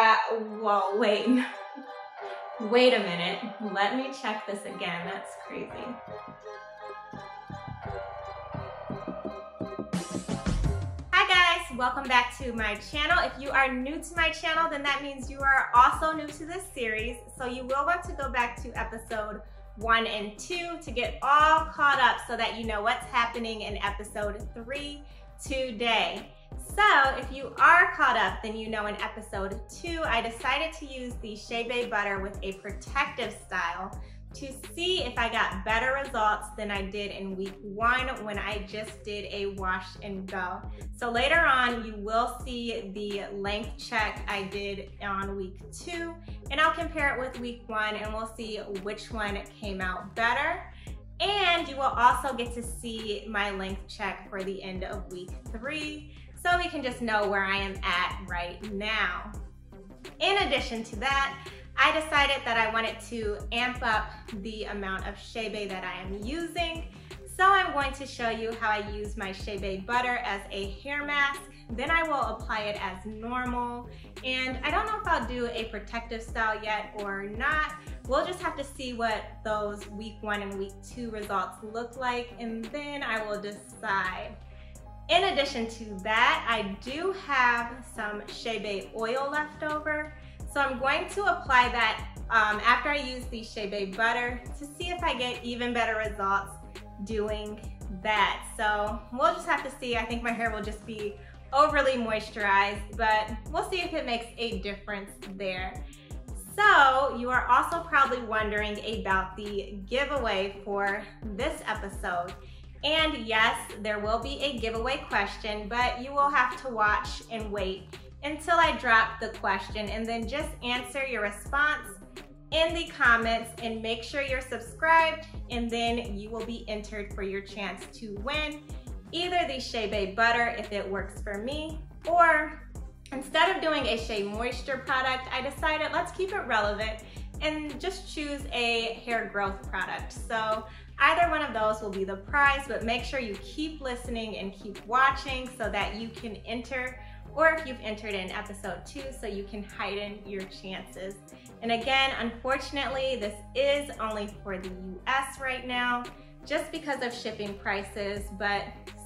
Whoa, wait a minute. Let me check this again. That's crazy. Hi guys, welcome back to my channel. If you are new to my channel, then that means you are also new to this series. So you will want to go back to episode 1 and 2 to get all caught up so that you know what's happening in episode 3 today. So if you are caught up, then you know in episode 2, I decided to use the Chebe Butter with a protective style to see if I got better results than I did in week 1 when I just did a wash and go. So later on, you will see the length check I did on week 2, and I'll compare it with week 1 and we'll see which one came out better. And you will also get to see my length check for the end of week 3. So we can just know where I am at right now. In addition to that, I decided that I wanted to amp up the amount of Chebe that I am using. So I'm going to show you how I use my Chebe Butter as a hair mask. Then I will apply it as normal. And I don't know if I'll do a protective style yet or not. We'll just have to see what those week 1 and week 2 results look like, and then I will decide. In addition to that, I do have some Chebe oil left over. So I'm going to apply that after I use the Chebe Butter to see if I get even better results doing that. So we'll just have to see. I think my hair will just be overly moisturized, but we'll see if it makes a difference there. So you are also probably wondering about the giveaway for this episode. And yes, there will be a giveaway question, but you will have to watch and wait until I drop the question, and then just answer your response in the comments and make sure you're subscribed, and then you will be entered for your chance to win either the Chebe Butter if it works for me, or instead of doing a Shea Moisture product, I decided let's keep it relevant and just choose a hair growth product. So either one of those will be the prize, but make sure you keep listening and keep watching so that you can enter, or if you've entered in episode 2, so you can heighten your chances. And again, unfortunately, this is only for the US right now, just because of shipping prices, but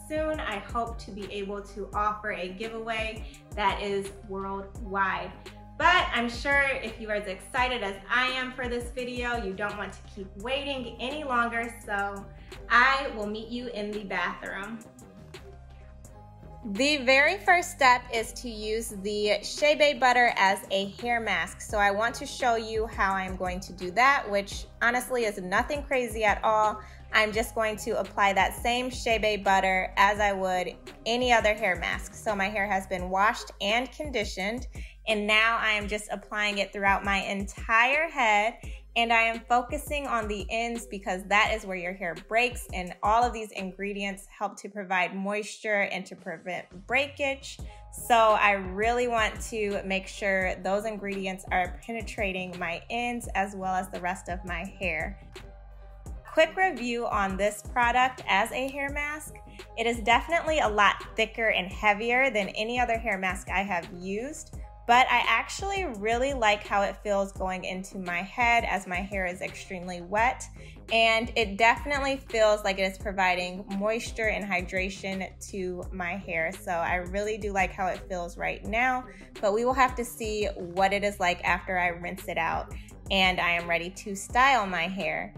soon I hope to be able to offer a giveaway that is worldwide. But I'm sure if you are as excited as I am for this video, you don't want to keep waiting any longer, so I will meet you in the bathroom. The very first step is to use the Chebe Butter as a hair mask. So I want to show you how I'm going to do that, which honestly is nothing crazy at all. I'm just going to apply that same Chebe Butter as I would any other hair mask. So my hair has been washed and conditioned, and now I am just applying it throughout my entire head, and I am focusing on the ends because that is where your hair breaks, and all of these ingredients help to provide moisture and to prevent breakage. So I really want to make sure those ingredients are penetrating my ends as well as the rest of my hair. Quick review on this product as a hair mask. It is definitely a lot thicker and heavier than any other hair mask I have used, but I actually really like how it feels going into my head as my hair is extremely wet, and it definitely feels like it is providing moisture and hydration to my hair. So I really do like how it feels right now, but we will have to see what it is like after I rinse it out and I am ready to style my hair.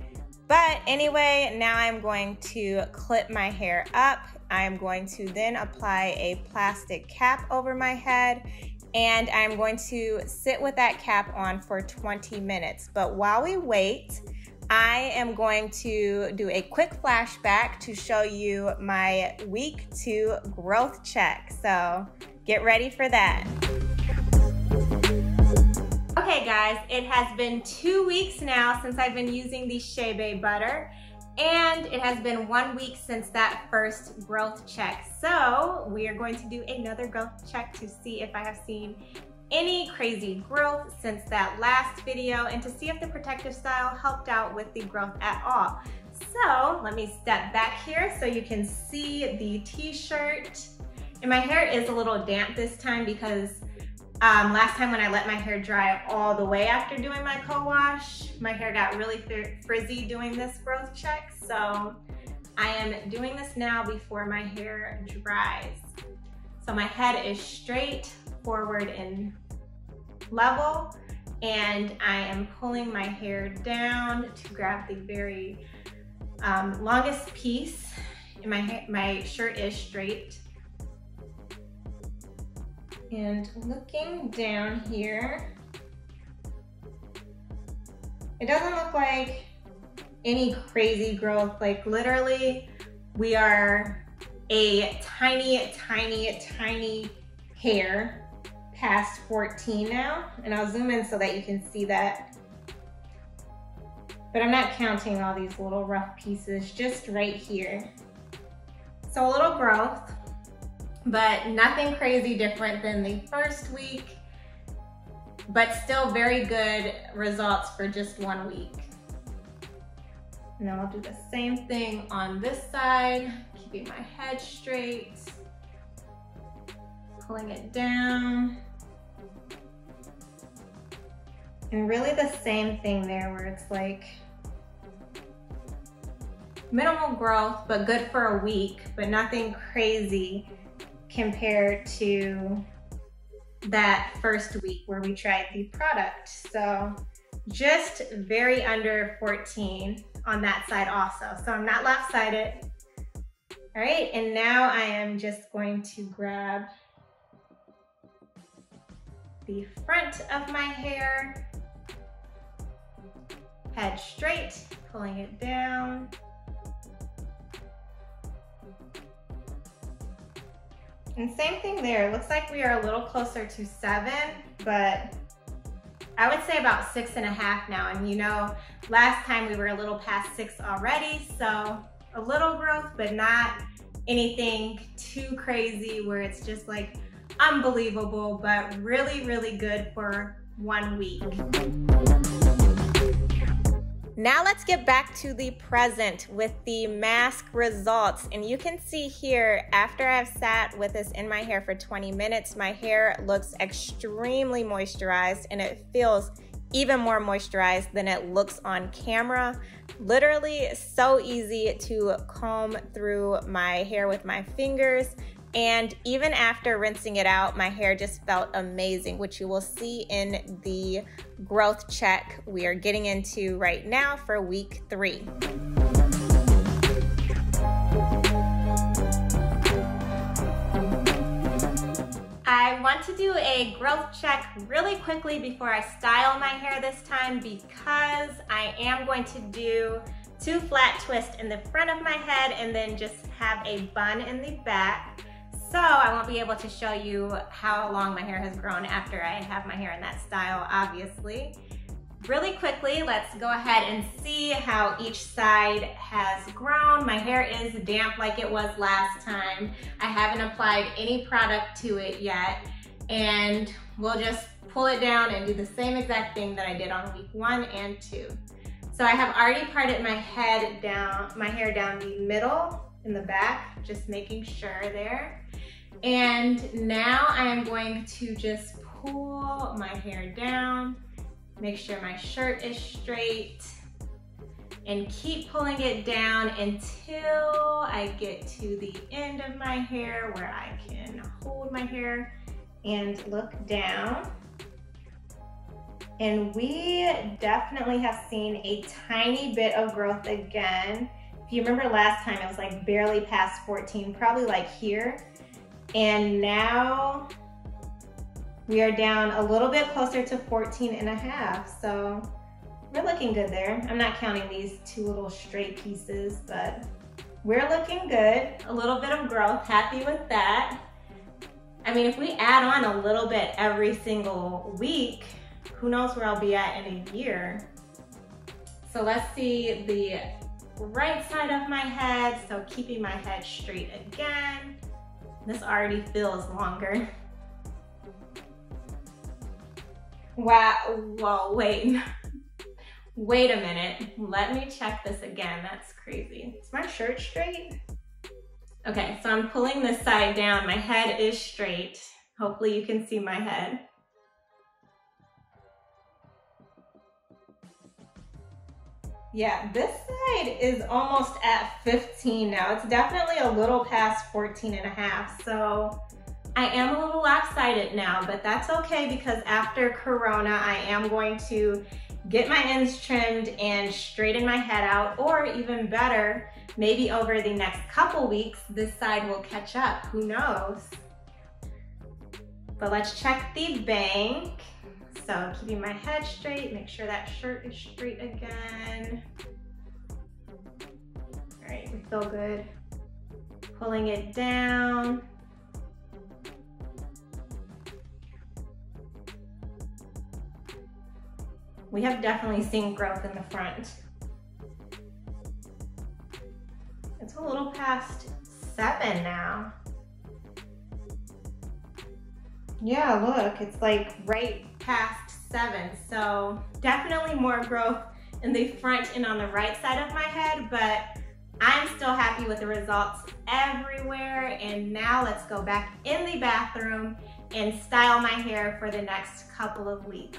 But anyway, now I'm going to clip my hair up. I'm going to then apply a plastic cap over my head, and I'm going to sit with that cap on for 20 minutes. But while we wait, I am going to do a quick flashback to show you my week 2 growth check. So get ready for that. Okay guys, it has been 2 weeks now since I've been using the Chebe Butter, and it has been 1 week since that first growth check. So we are going to do another growth check to see if I have seen any crazy growth since that last video, and to see if the protective style helped out with the growth at all. So let me step back here so you can see the t-shirt. And my hair is a little damp this time because Last time when I let my hair dry all the way after doing my co-wash, my hair got really frizzy doing this growth check. So I am doing this now before my hair dries. So my head is straight, forward, and level, and I am pulling my hair down to grab the very longest piece. My shirt is straight. And looking down here, it doesn't look like any crazy growth. Like literally, we are a tiny, tiny, tiny hair past 14 now. And I'll zoom in so that you can see that. But I'm not counting all these little rough pieces, just right here. So a little growth, but nothing crazy different than the first week, but still very good results for just 1 week. Now I'll do the same thing on this side, keeping my head straight, pulling it down. And really the same thing there where it's like minimal growth, but good for a week, but nothing crazy compared to that first week where we tried the product. So just very under 14 on that side also. So I'm not left-sided. All right, and now I am just going to grab the front of my hair, head straight, pulling it down. And same thing there, it looks like we are a little closer to 7, but I would say about 6.5 now. And you know, last time we were a little past 6 already, so a little growth, but not anything too crazy where it's just like unbelievable, but really, really good for 1 week. Now let's get back to the present with the mask results. And you can see here, after I've sat with this in my hair for 20 minutes, my hair looks extremely moisturized and it feels even more moisturized than it looks on camera. Literally so easy to comb through my hair with my fingers. And even after rinsing it out, my hair just felt amazing, which you will see in the growth check we are getting into right now for week 3. I want to do a growth check really quickly before I style my hair this time, because I am going to do 2 flat twists in the front of my head and then just have a bun in the back. So I won't be able to show you how long my hair has grown after I have my hair in that style, obviously. Really quickly, let's go ahead and see how each side has grown. My hair is damp like it was last time. I haven't applied any product to it yet, and we'll just pull it down and do the same exact thing that I did on week 1 and 2. So I have already parted my hair down the middle in the back, just making sure there. And now I am going to just pull my hair down, make sure my shirt is straight, and keep pulling it down until I get to the end of my hair where I can hold my hair and look down. And we definitely have seen a tiny bit of growth again. If you remember last time, it was like barely past 14, probably like here. And now we are down a little bit closer to 14.5. So we're looking good there. I'm not counting these 2 little straight pieces, but we're looking good. A little bit of growth, happy with that. I mean, if we add on a little bit every single week, who knows where I'll be at in a year. So let's see the right side of my head. So keeping my head straight again. This already feels longer. Wow, whoa, wait. Wait a minute. Let me check this again. That's crazy. Is my shirt straight? Okay, so I'm pulling this side down. My head is straight. Hopefully you can see my head. Yeah, this side is almost at 15 now. It's definitely a little past 14 and a half. So I am a little lopsided now, but that's okay because after Corona, I am going to get my ends trimmed and straighten my head out, or even better, maybe over the next couple weeks, this side will catch up, who knows? But let's check the bank. So keeping my head straight, make sure that shirt is straight again. All right, we feel good. Pulling it down. We have definitely seen growth in the front. It's a little past 7 now. Yeah, look, it's like right past 7. So definitely more growth in the front and on the right side of my head, but I'm still happy with the results everywhere. And now let's go back in the bathroom and style my hair for the next couple of weeks.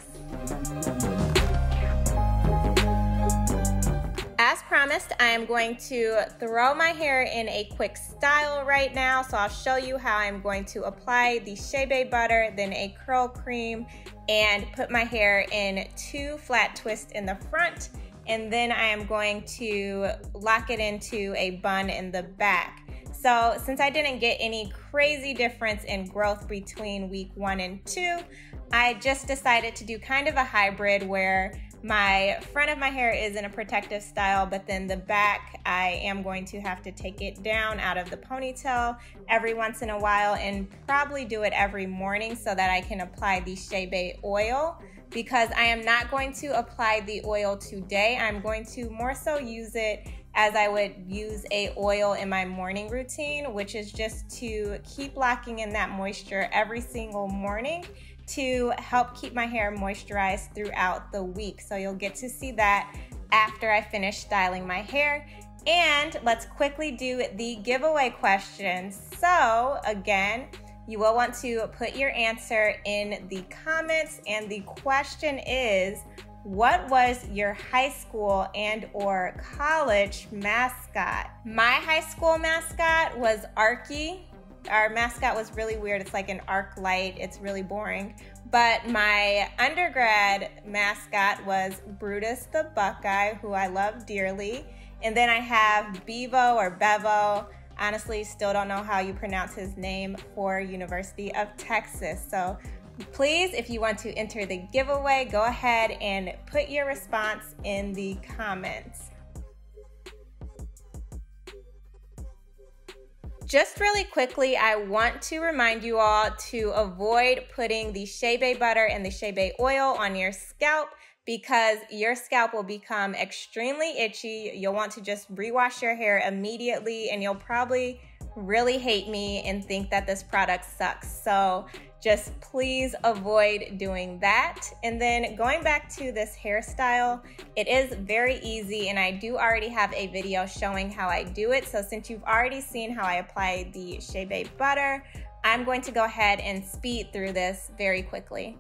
As promised, I am going to throw my hair in a quick style right now. So I'll show you how I'm going to apply the Chebe Butter, then a curl cream, and put my hair in 2 flat twists in the front. And then I am going to lock it into a bun in the back. So since I didn't get any crazy difference in growth between week 1 and 2, I just decided to do kind of a hybrid where my front of my hair is in a protective style, but then the back, I am going to have to take it down out of the ponytail every once in a while and probably do it every morning so that I can apply the Chebe oil, because I am not going to apply the oil today. I'm going to more so use it as I would use a oil in my morning routine, which is just to keep locking in that moisture every single morning to help keep my hair moisturized throughout the week. So you'll get to see that after I finish styling my hair. And let's quickly do the giveaway questions. So again, you will want to put your answer in the comments, and the question is, what was your high school and or college mascot? My high school mascot was Arky. Our mascot was really weird. It's like an arc light. It's really boring. But my undergrad mascot was Brutus the Buckeye, who I love dearly. And then I have Bevo or Bevo. Honestly, still don't know how you pronounce his name, for University of Texas. So please, if you want to enter the giveaway, go ahead and put your response in the comments. Just really quickly, I want to remind you all to avoid putting the Chebe Butter and the Chebe oil on your scalp, because your scalp will become extremely itchy. You'll want to just rewash your hair immediately, and you'll probably really hate me and think that this product sucks. So just please avoid doing that. And then going back to this hairstyle, it is very easy, and I do already have a video showing how I do it. So since you've already seen how I apply the Chebe Butter, I'm going to go ahead and speed through this very quickly.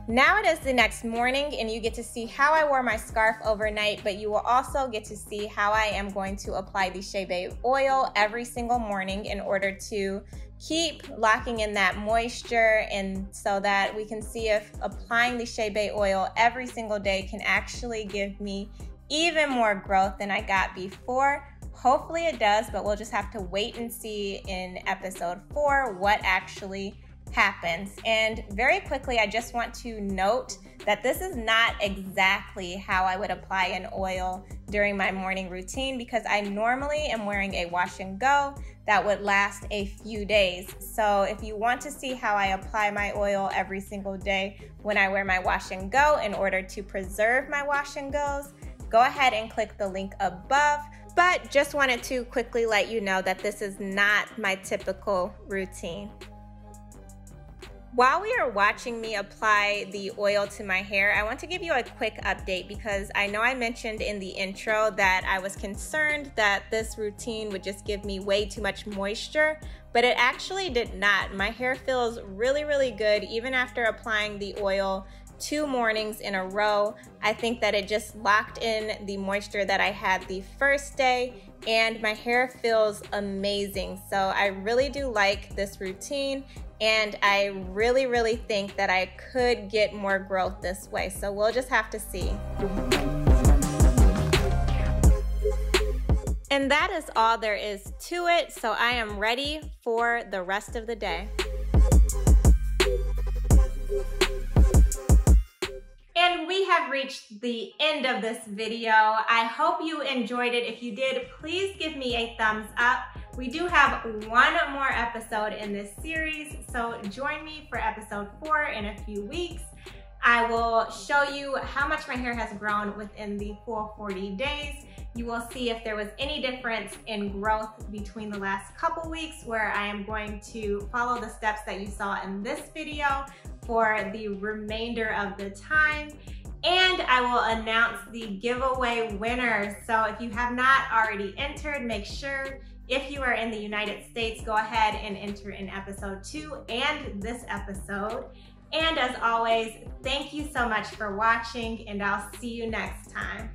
Now it is the next morning, and you get to see how I wore my scarf overnight, but you will also get to see how I am going to apply the Chebe oil every single morning in order to keep locking in that moisture, and so that we can see if applying the Chebe oil every single day can actually give me even more growth than I got before. Hopefully it does, but we'll just have to wait and see in episode 4 what actually happens. And very quickly, I just want to note that this is not exactly how I would apply an oil during my morning routine, because I normally am wearing a wash and go that would last a few days. So if you want to see how I apply my oil every single day when I wear my wash and go in order to preserve my wash and goes, go ahead and click the link above. But just wanted to quickly let you know that this is not my typical routine. While we are watching me apply the oil to my hair, I want to give you a quick update, because I know I mentioned in the intro that I was concerned that this routine would just give me way too much moisture, but it actually did not. My hair feels really, really good even after applying the oil 2 mornings in a row. I think that it just locked in the moisture that I had the first day, and my hair feels amazing. So I really do like this routine, and I really, really think that I could get more growth this way. So we'll just have to see. And that is all there is to it. So I am ready for the rest of the day. And we have reached the end of this video. I hope you enjoyed it. If you did, please give me a thumbs up. We do have one more episode in this series, so join me for episode 4 in a few weeks. I will show you how much my hair has grown within the full 40 days. You will see if there was any difference in growth between the last couple weeks, where I am going to follow the steps that you saw in this video for the remainder of the time. And I will announce the giveaway winners. So if you have not already entered, make sure, if you are in the United States, go ahead and enter in episode 2 and this episode. And as always, thank you so much for watching, and I'll see you next time.